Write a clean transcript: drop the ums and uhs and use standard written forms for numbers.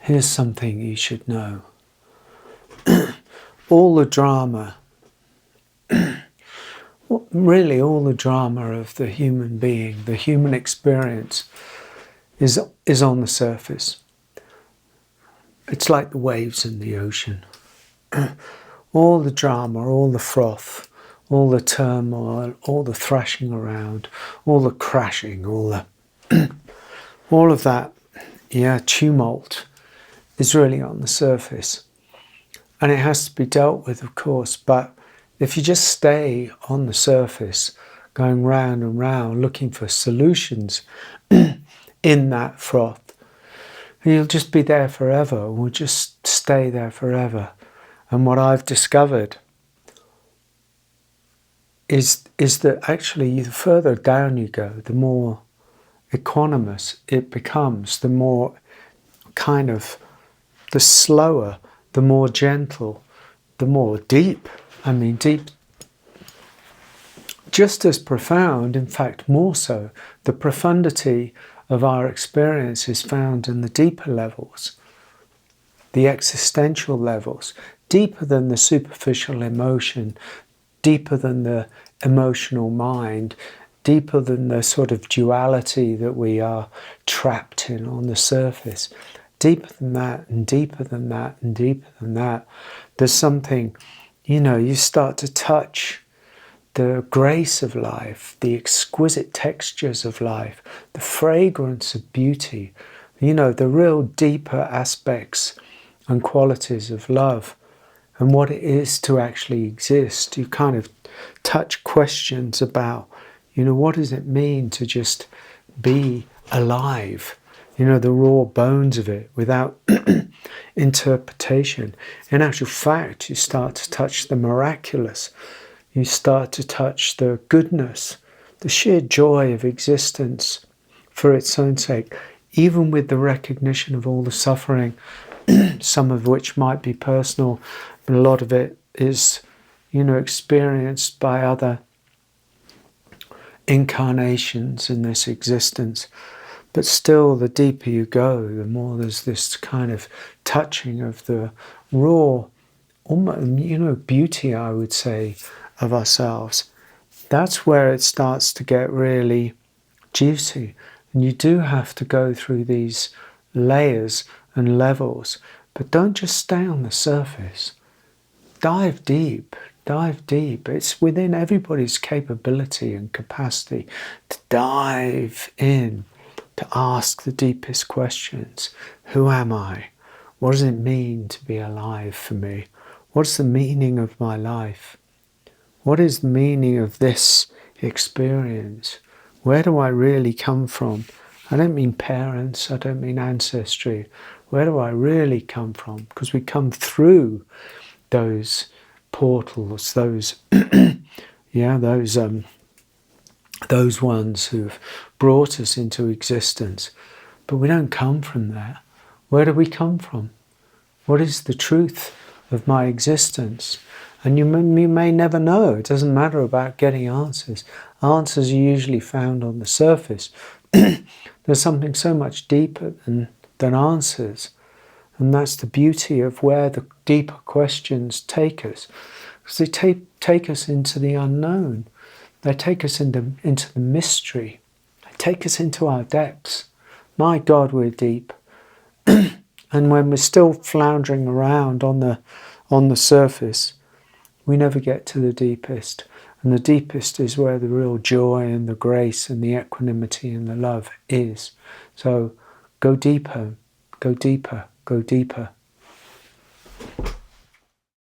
here's something you should know. All the drama, really all the drama of the human being, the human experience, is on the surface. It's like the waves in the ocean. All the drama, all the froth, all the turmoil, all the thrashing around, all the crashing, all of that, tumult is really on the surface. And it has to be dealt with, of course, but if you just stay on the surface, going round and round, looking for solutions in that froth, you'll just be there forever, or just stay there forever. And what I've discovered is that actually the further down you go, the more equanimous it becomes, the more the slower, the more gentle, the more deep. I mean, deep, just as profound, in fact, more so. The profundity of our experience is found in the deeper levels, the existential levels, deeper than the superficial emotion, deeper than the emotional mind, deeper than the sort of duality that we are trapped in on the surface. Deeper than that, and deeper than that, and deeper than that. There's something, you start to touch the grace of life, the exquisite textures of life, the fragrance of beauty, the real deeper aspects and qualities of love and what it is to actually exist. You kind of touch questions about, what does it mean to just be alive? The raw bones of it without interpretation. In actual fact, you start to touch the miraculous. You start to touch the goodness, the sheer joy of existence for its own sake, even with the recognition of all the suffering, some of which might be personal, but a lot of it is, experienced by other incarnations in this existence. But still, the deeper you go, the more there's this kind of touching of the raw, almost, beauty, I would say, of ourselves. That's where it starts to get really juicy. And you do have to go through these layers and levels, but don't just stay on the surface. Dive deep. Dive deep. It's within everybody's capability and capacity to dive in, to ask the deepest questions. Who am I? What does it mean to be alive for me? What's the meaning of my life? What is the meaning of this experience? Where do I really come from? I don't mean parents, I don't mean ancestry. Where do I really come from? Because we come through those portals, those those ones who've brought us into existence. But we don't come from there. Where do we come from? What is the truth of my existence? And you may never know. It doesn't matter about getting answers. Answers are usually found on the surface. There's something so much deeper than answers. And that's the beauty of where the deeper questions take us. Because they take us into the unknown. They take us into the mystery. They take us into our depths. My God, we're deep. And when we're still floundering around on the surface, we never get to the deepest. And the deepest is where the real joy and the grace and the equanimity and the love is. So go deeper, go deeper, go deeper.